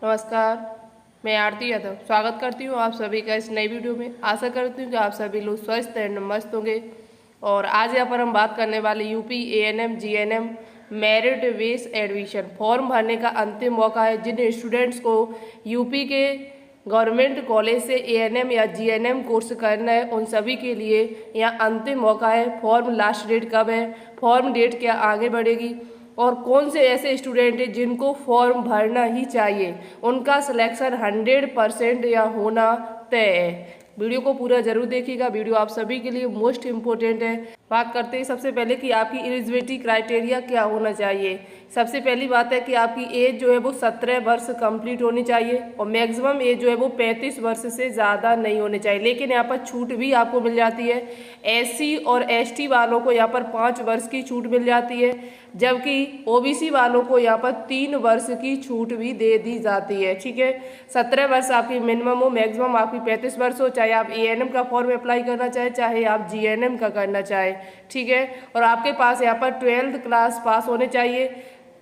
नमस्कार, मैं आरती यादव स्वागत करती हूँ आप सभी का इस नई वीडियो में। आशा करती हूँ कि आप सभी लोग स्वस्थ एंड मस्त होंगे। और आज यहाँ पर हम बात करने वाले UP ANM GNM merit base admission form भरने का अंतिम मौका है। जिन स्टूडेंट्स को यूपी के गवर्नमेंट कॉलेज से एएनएम या जीएनएम कोर्स करना है, उन सभी के लिए यहाँ अंतिम मौका है। फॉर्म लास्ट डेट कब है, फॉर्म डेट क्या आगे बढ़ेगी और कौन से ऐसे स्टूडेंट हैं जिनको फॉर्म भरना ही चाहिए, उनका सिलेक्शन 100% या होना तय है। वीडियो को पूरा जरूर देखिएगा, वीडियो आप सभी के लिए मोस्ट इम्पोर्टेंट है। बात करते हैं सबसे पहले कि आपकी एलिजिबिलिटी क्राइटेरिया क्या होना चाहिए। सबसे पहली बात है कि आपकी एज जो है वो 17 वर्ष कंप्लीट होनी चाहिए और मैक्सिमम एज जो है वो 35 वर्ष से ज़्यादा नहीं होनी चाहिए। लेकिन यहाँ पर छूट भी आपको मिल जाती है। एससी और एसटी वालों को यहाँ पर 5 वर्ष की छूट मिल जाती है, जबकि ओबीसी वालों को यहाँ पर 3 वर्ष की छूट भी दे दी जाती है। ठीक है, 17 वर्ष आपकी मिनिमम हो, मैक्सिमम आपकी 35 वर्ष हो, चाहे आप एएनएम का फॉर्म अप्लाई करना चाहे चाहे आप जीएनएम का करना चाहे। ठीक है, और आपके पास यहाँ पर 12th क्लास पास होने चाहिए।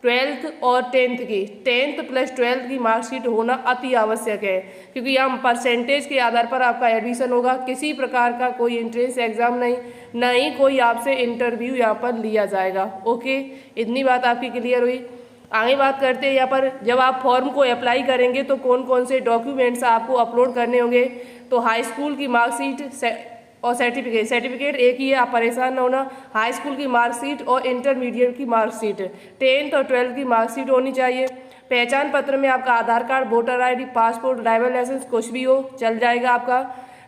12th और 10th की 10th प्लस 12th की मार्कशीट होना अति आवश्यक है, क्योंकि यहाँ परसेंटेज के आधार पर आपका एडमिशन होगा। किसी प्रकार का कोई एंट्रेंस एग्जाम नहीं, ना ही कोई आपसे इंटरव्यू यहाँ पर लिया जाएगा। ओके, इतनी बात आपकी क्लियर हुई। आगे बात करते हैं यहाँ पर जब आप फॉर्म को अप्लाई करेंगे तो कौन कौन से डॉक्यूमेंट्स आपको अपलोड करने होंगे। तो हाई स्कूल की मार्कशीट और सर्टिफिकेट एक ही है, आप परेशान न होना। हाई स्कूल की मार्कशीट और इंटरमीडिएट की मार्कशीट, 10th और 12th की मार्कशीट होनी चाहिए। पहचान पत्र में आपका Aadhaar card, voter ID, passport, driver licence कुछ भी हो चल जाएगा आपका।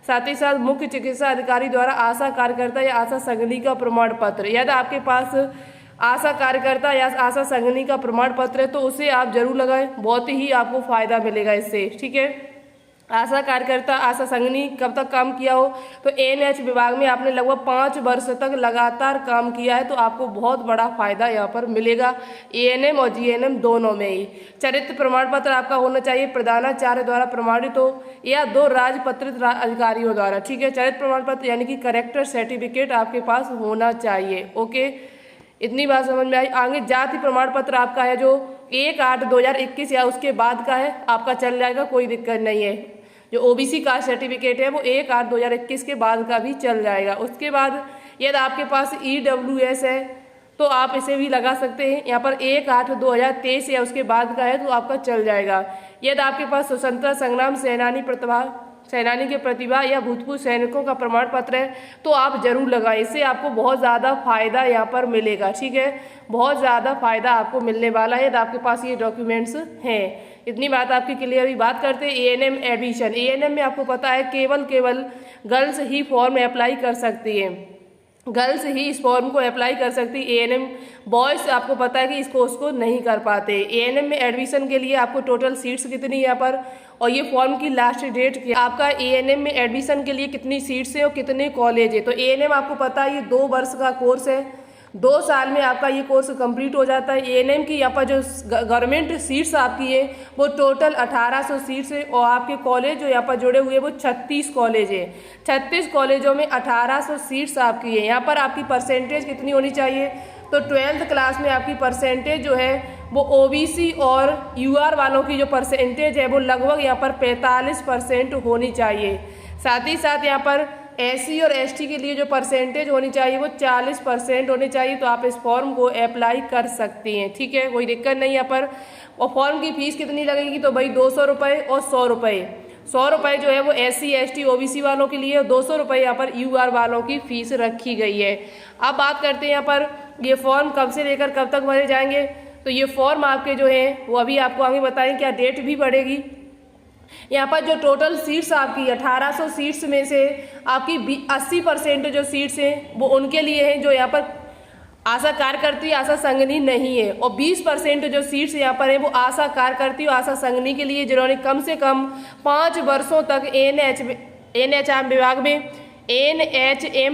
साथ ही साथ मुख्य चिकित्सा अधिकारी द्वारा आशा कार्यकर्ता या आशा संघनी का प्रमाण पत्र, यदि आपके पास आशा कार्यकर्ता या आशा संघनी का प्रमाण पत्र है तो उसे आप जरूर लगाएं, बहुत ही आपको फायदा मिलेगा इससे। ठीक है, आशा कार्यकर्ता आशा संघनी कब तक काम किया हो, तो एएनएच विभाग में आपने लगभग 5 वर्ष तक लगातार काम किया है तो आपको बहुत बड़ा फायदा यहाँ पर मिलेगा, एएनएम और जीएनएम दोनों में ही। चरित्र प्रमाण पत्र आपका होना चाहिए, प्रधानाचार्य द्वारा प्रमाणित हो या 2 राजपत्रित अधिकारियों द्वारा। ठीक है, चरित्र प्रमाण पत्र यानी कि करेक्टर सर्टिफिकेट आपके पास होना चाहिए। ओके, इतनी बात समझ में आई। आगे जाति प्रमाण पत्र आपका है जो 1/8/2021 या उसके बाद का है, आपका चल जाएगा, कोई दिक्कत नहीं है। जो ओबीसी कास्ट सर्टिफिकेट है वो 1/8/2021 के बाद का भी चल जाएगा। उसके बाद यदि आपके पास ईडब्ल्यूएस है तो आप इसे भी लगा सकते हैं, यहाँ पर 1/8/2023 या उसके बाद का है तो आपका चल जाएगा। यदि आपके पास स्वतंत्रता संग्राम सेनानी के प्रतिभा या भूतपूर्व सैनिकों का प्रमाण पत्र है तो आप जरूर लगाएं, इससे आपको बहुत ज़्यादा फायदा यहाँ पर मिलेगा। ठीक है, बहुत ज़्यादा फायदा आपको मिलने वाला है यदि आपके पास ये डॉक्यूमेंट्स हैं। इतनी बात आपकी क्लियर हुई। बात करते हैं एएनएम एडमिशन। एएनएम में आपको पता है केवल गर्ल्स ही फॉर्म अप्लाई कर सकती है, गर्ल्स ही इस फॉर्म को अप्लाई कर सकती है। एएनएम बॉयज़ आपको पता है कि इस कोर्स को नहीं कर पाते। एएनएम में एडमिशन के लिए आपको टोटल सीट्स कितनी है यहाँ पर और ये फॉर्म की लास्ट डेट क्या, आपका एएनएम में एडमिशन के लिए कितनी सीट्स हैं और कितने कॉलेज है। तो एएनएम आपको पता है ये 2 वर्ष का कोर्स है, 2 साल में आपका ये कोर्स कंप्लीट हो जाता है। एएनएम की यहाँ पर जो गवर्नमेंट सीट्स आपकी है वो टोटल 1800 सीट्स है और आपके कॉलेज जो यहाँ पर जुड़े हुए वो 36 कॉलेज है। 36 कॉलेजों में 1800 सीट्स आपकी है। यहाँ पर आपकी परसेंटेज कितनी होनी चाहिए, तो 12th क्लास में आपकी परसेंटेज जो है वो ओबीसी और यूआर वालों की जो परसेंटेज है वो लगभग यहाँ पर 45% होनी चाहिए। साथ ही साथ यहाँ पर एससी और एसटी के लिए जो परसेंटेज होनी चाहिए वो 40% होनी चाहिए, तो आप इस फॉर्म को अप्लाई कर सकती हैं। ठीक है, कोई दिक्कत नहीं यहाँ पर। और फॉर्म की फीस कितनी लगेगी, तो भाई 200 रुपये और 100 रुपये। 100 रुपये जो है वो एससी एसटी ओबीसी वालों के लिए, 200 रुपये यहाँ पर यूआर वालों की फीस रखी गई है। अब बात करते हैं यहाँ पर ये फॉर्म कब से लेकर कब तक भरे जाएंगे। तो ये फॉर्म आपके जो हैं वो अभी आपको आगे बताएं, क्या डेट भी बढ़ेगी। यहाँ पर जो टोटल सीट्स आपकी 1800 सीट्स में से आपकी 80% जो सीट्स हैं वो उनके लिए हैं जो यहाँ पर आशा कार्यकर्ती आशा संघनी नहीं है, और 20% जो सीट्स यहाँ पर है वो आशा कार्यकर्ती और आशा संघनी के लिए जिन्होंने कम से कम 5 वर्षों तक एनएचएम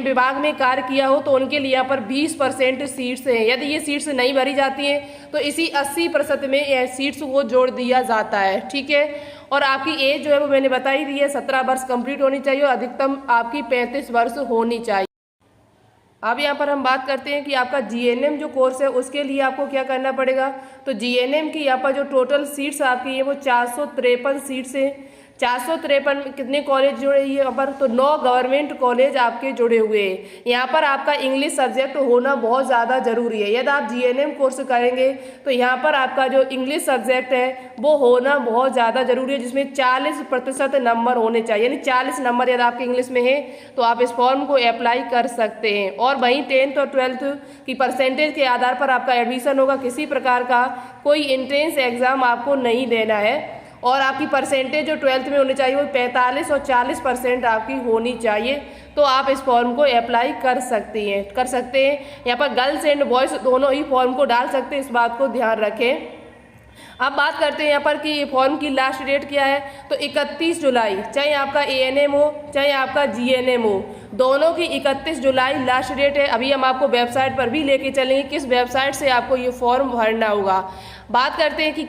विभाग में कार्य किया हो तो उनके लिए यहाँ पर 20% सीट्स हैं। यदि ये सीट्स नहीं भरी जाती हैं तो इसी 80% में ये सीट्स को जोड़ दिया जाता है। ठीक है, और आपकी एज जो है वो मैंने बता ही दी है, 17 वर्ष कंप्लीट होनी चाहिए और अधिकतम आपकी 35 वर्ष होनी चाहिए। अब यहाँ पर हम बात करते हैं कि आपका जीएनएम जो कोर्स है उसके लिए आपको क्या करना पड़ेगा। तो जीएनएम की यहाँ पर जो टोटल सीट्स आपकी है वो 453 सीट्स हैं। 453 में कितने कॉलेज जुड़े हैं यहाँ पर, तो 9 गवर्नमेंट कॉलेज आपके जुड़े हुए हैं। यहाँ पर आपका इंग्लिश सब्जेक्ट होना बहुत ज़्यादा जरूरी है। यदि आप जीएनएम कोर्स करेंगे तो यहाँ पर आपका जो इंग्लिश सब्जेक्ट है वो होना बहुत ज़्यादा जरूरी है, जिसमें 40% नंबर होने चाहिए, यानी 40 नंबर यदि आपके इंग्लिश में है तो आप इस फॉर्म को अप्लाई कर सकते हैं। और वहीं 10th और 12th की परसेंटेज के आधार पर आपका एडमिशन होगा। किसी प्रकार का कोई एंट्रेंस एग्जाम आपको नहीं देना है। और आपकी परसेंटेज जो 12th में होनी चाहिए वो 45 और 40% आपकी होनी चाहिए। तो आप इस फॉर्म को अप्लाई कर सकते हैं। यहाँ पर गर्ल्स एंड बॉयज़ दोनों ही फॉर्म को डाल सकते हैं, इस बात को ध्यान रखें। अब बात करते हैं यहाँ पर कि ये फॉर्म की लास्ट डेट क्या है। तो 31 जुलाई, चाहे आपका एएनएम हो चाहे आपका जीएनएम हो, दोनों की 31 जुलाई लास्ट डेट है। अभी हम आपको वेबसाइट पर भी लेके चलेंगे किस वेबसाइट से आपको ये फॉर्म भरना होगा। बात करते हैं कि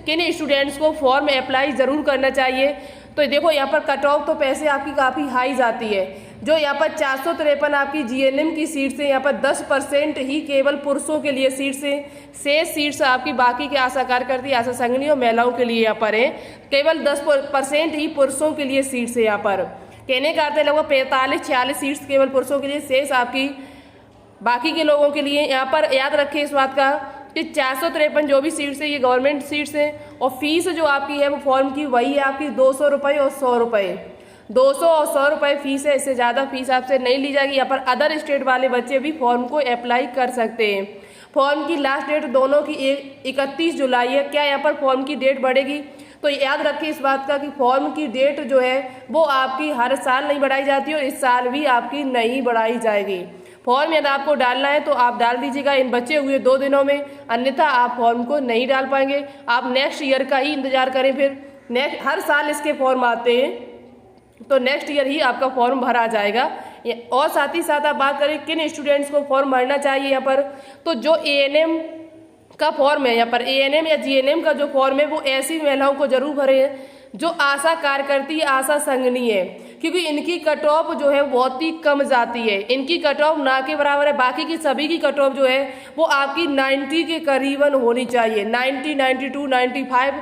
किन स्टूडेंट्स को फॉर्म अप्लाई ज़रूर करना चाहिए। तो देखो यहाँ पर कट ऑफ तो पैसे आपकी काफ़ी हाई जाती है। जो यहाँ पर 453 आपकी जीएनएम की सीट्स है, यहाँ पर 10% ही केवल पुरुषों के लिए सीट्स हैं। शेष सीट्स आपकी बाकी के आशा कार्यकर्ती, आशा संघनी और महिलाओं के लिए यहाँ पर है। केवल 10% ही पुरुषों के लिए सीट्स है। यहाँ पर कहने का अर्थ है लगभग 45-46 सीट्स केवल पुरुषों के लिए, शेष आपकी बाकी के लोगों के लिए। यहाँ पर याद रखें इस बात का कि 453 जो भी सीट्स है ये गवर्नमेंट सीट्स हैं। और फीस जो आपकी है वो फॉर्म की वही है आपकी 200 रुपये और 100 रुपये, 200 और 100 रुपये फीस है। इससे ज़्यादा फीस आपसे नहीं ली जाएगी। यहाँ पर अदर स्टेट वाले बच्चे भी फॉर्म को अप्लाई कर सकते हैं। फॉर्म की लास्ट डेट दोनों की 31 जुलाई है। क्या यहाँ पर फॉर्म की डेट बढ़ेगी? तो याद रखिए इस बात का कि फॉर्म की डेट जो है वो आपकी हर साल नहीं बढ़ाई जाती और इस साल भी आपकी नहीं बढ़ाई जाएगी। फॉर्म यदि आपको डालना है तो आप डाल दीजिएगा इन बचे हुए 2 दिनों में, अन्यथा आप फॉर्म को नहीं डाल पाएंगे। आप नेक्स्ट ईयर का ही इंतजार करें। फिर हर साल इसके फॉर्म आते हैं, तो नेक्स्ट ईयर ही आपका फॉर्म भरा जाएगा। और साथ ही साथ आप बात करें किन स्टूडेंट्स को फॉर्म भरना चाहिए यहाँ पर, तो जो एएनएम का फॉर्म है, यहाँ पर एएनएम या जीएनएम का जो फॉर्म है वो ऐसी महिलाओं को जरूर भरे हैं जो आशा कार्यकर्ती, आशा संघनी है, क्योंकि इनकी कट ऑफ जो है बहुत ही कम जाती है। इनकी कट ऑफ ना के बराबर है। बाकी की सभी की कट ऑफ जो है वो आपकी 90 के करीबन होनी चाहिए, 90, 92, 95,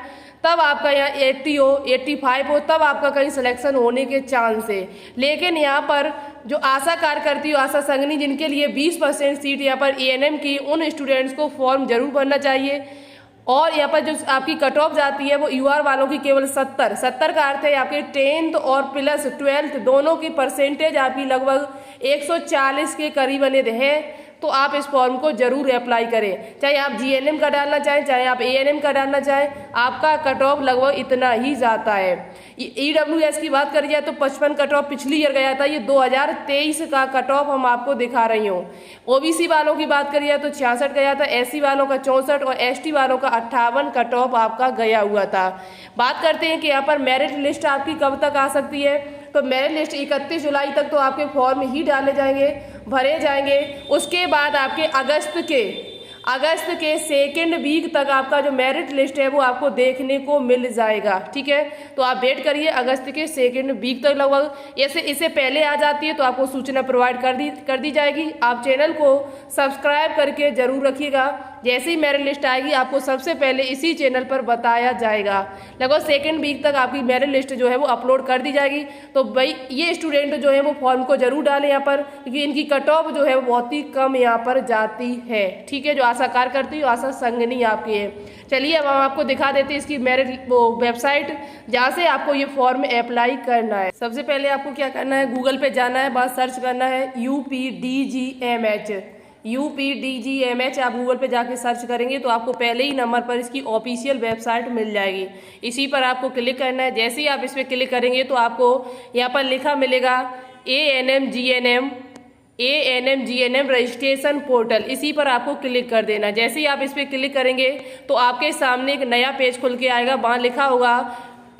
तब आपका यहाँ 80 हो, 85 हो, तब आपका कहीं सिलेक्शन होने के चांस है। लेकिन यहाँ पर जो आशा कार्यकर्ती हो, आशा संघनी, जिनके लिए 20% सीट यहाँ पर एएनएम की, उन स्टूडेंट्स को फॉर्म जरूर भरना चाहिए। और यहाँ पर जो आपकी कट ऑफ जाती है वो यूआर वालों की केवल 70 का अर्थ है आपके 10th और प्लस 12th दोनों की परसेंटेज आपकी लगभग 140 के करीबन है। तो आप इस फॉर्म को जरूर अप्लाई करें, चाहे आप जीएनएम का डालना चाहें चाहे आप एएनएम का डालना चाहें, आपका कट ऑफ लगभग इतना ही जाता है। ईडब्ल्यूएस की बात करी जाए तो 55 कट ऑफ पिछली ईयर गया था, ये 2023 का कट ऑफ हम आपको दिखा रही हूँ। ओबीसी वालों की बात करी जाए तो 66 गया था, एससी वालों का 64 और एसटी वालों का 58 कट ऑफ आपका गया हुआ था। बात करते हैं कि यहाँ पर मेरिट लिस्ट आपकी कब तक आ सकती है। तो मेरिट लिस्ट 31 जुलाई तक तो आपके फॉर्म ही डाले जाएंगे, भरे जाएंगे। उसके बाद आपके अगस्त के सेकेंड वीक तक आपका जो मेरिट लिस्ट है वो आपको देखने को मिल जाएगा। ठीक है, तो आप वेट करिए अगस्त के सेकेंड वीक तक लगभग। ऐसे इससे पहले आ जाती है तो आपको सूचना प्रोवाइड कर दी जाएगी। आप चैनल को सब्सक्राइब करके जरूर रखिएगा। जैसे ही मेरिट लिस्ट आएगी आपको सबसे पहले इसी चैनल पर बताया जाएगा। लगभग सेकेंड वीक तक आपकी मेरिट लिस्ट जो है वो अपलोड कर दी जाएगी। तो भाई ये स्टूडेंट जो है वो फॉर्म को जरूर डालें यहाँ पर, क्योंकि इनकी कट ऑफ जो है वो बहुत ही कम यहाँ पर जाती है। ठीक है, जो आशा कार्यकर्ती हो, आशा संघनी आपकी है। चलिए अब हम आपको दिखा देते हैं इसकी मेरिट वो वेबसाइट जहाँ से आपको ये फॉर्म अप्लाई करना है। सबसे पहले आपको क्या करना है, गूगल पे जाना है, बस सर्च करना है UPDGMH। आप गूगल पे जाके सर्च करेंगे तो आपको पहले ही नंबर पर इसकी ऑफिशियल वेबसाइट मिल जाएगी। इसी पर आपको क्लिक करना है। जैसे ही आप इस पर क्लिक करेंगे तो आपको यहाँ पर लिखा मिलेगा ANM GNM रजिस्ट्रेशन पोर्टल, इसी पर आपको क्लिक कर देना। जैसे ही आप इस पर क्लिक करेंगे तो आपके सामने एक नया पेज खुल के आएगा। वहाँ लिखा होगा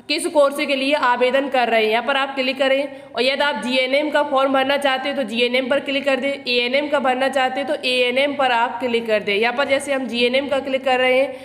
किस कोर्स के लिए आवेदन कर रहे हैं, यहाँ पर आप क्लिक करें। और यदि आप जीएनएम का फॉर्म भरना चाहते हैं तो जीएनएम पर क्लिक कर दें, एएनएम का भरना चाहते हैं तो एएनएम पर आप क्लिक कर दें। यहाँ पर जैसे हम जीएनएम का क्लिक कर रहे हैं,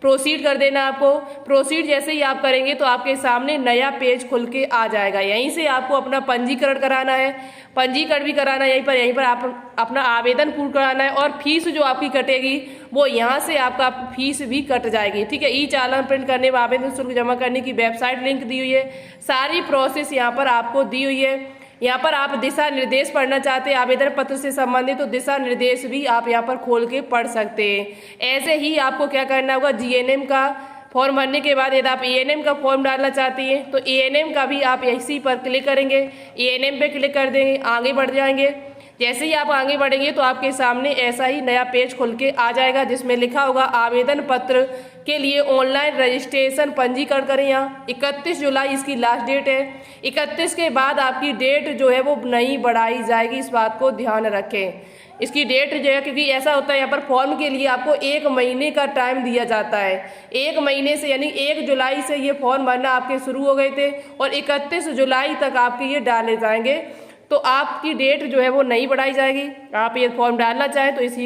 प्रोसीड कर देना आपको। प्रोसीड जैसे ही आप करेंगे तो आपके सामने नया पेज खुल के आ जाएगा। यहीं से आपको अपना पंजीकरण कराना है, पंजीकरण भी कराना है यहीं पर आप अपना आवेदन पूर्ण कराना है, और फीस जो आपकी कटेगी वो यहाँ से आपका फीस भी कट जाएगी। ठीक है, ई चालान प्रिंट करने व आवेदन शुल्क जमा करने की वेबसाइट लिंक दी हुई है, सारी प्रोसेस यहाँ पर आपको दी हुई है। यहाँ पर आप दिशा निर्देश पढ़ना चाहते हैं आवेदन पत्र से संबंधित, तो दिशा निर्देश भी आप यहाँ पर खोल के पढ़ सकते हैं। ऐसे ही आपको क्या करना होगा, जीएनएम का फॉर्म भरने के बाद यदि आप एएनएम का फॉर्म डालना चाहती हैं तो एएनएम का भी आप इसी पर क्लिक करेंगे, एएनएम पे क्लिक कर देंगे, आगे बढ़ जाएंगे। जैसे ही आप आगे बढ़ेंगे तो आपके सामने ऐसा ही नया पेज खुल के आ जाएगा जिसमें लिखा होगा आवेदन पत्र के लिए ऑनलाइन रजिस्ट्रेशन पंजीकरण करें। यहाँ 31 जुलाई इसकी लास्ट डेट है। 31 के बाद आपकी डेट जो है वो नहीं बढ़ाई जाएगी, इस बात को ध्यान रखें। इसकी डेट जो है, क्योंकि ऐसा होता है यहाँ पर फॉर्म के लिए आपको 1 महीने का टाइम दिया जाता है। 1 महीने से यानी 1 जुलाई से ये फॉर्म भरना आपके शुरू हो गए थे और 31 जुलाई तक आपके ये डाले जाएंगे, तो आपकी डेट जो है वो नहीं बढ़ाई जाएगी। आप ये फॉर्म डालना चाहें तो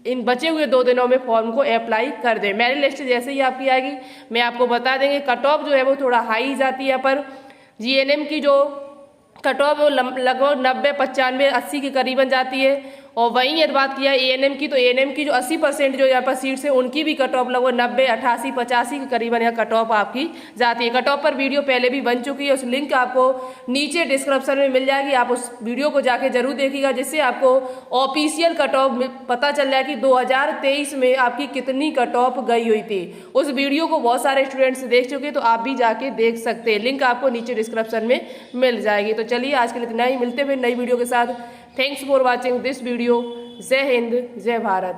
इन बचे हुए 2 दिनों में फॉर्म को अप्लाई कर दें। मेरिट लिस्ट जैसे ही आपकी आएगी मैं आपको बता देंगे। कट ऑफ जो है वो थोड़ा हाई जाती है, यहाँ पर जीएनएम की जो कट ऑफ वो लगभग 90, 95, 80 के करीबन जाती है। और वहीं यदि बात किया एएनएम की तो एएनएम की जो 80% जो यहाँ पर सीट्स है उनकी भी कट ऑफ लगभग 90, 88, 85 के करीबन यहाँ कट ऑफ आपकी जाती है। कट ऑफ पर वीडियो पहले भी बन चुकी है, उस लिंक आपको नीचे डिस्क्रिप्शन में मिल जाएगी, आप उस वीडियो को जाके जरूर देखिएगा, जिससे आपको ऑफिशियल कट ऑफ पता चल जाए कि 2023 में आपकी कितनी कट ऑफ गई हुई थी। उस वीडियो को बहुत सारे स्टूडेंट्स देख चुके, तो आप भी जाके देख सकते हैं, लिंक आपको नीचे डिस्क्रिप्शन में मिल जाएगी। तो चलिए आज के लिए इतना ही, मिलते हैं नई वीडियो के साथ। Thanks for watching this video. जय हिंद, जय भारत।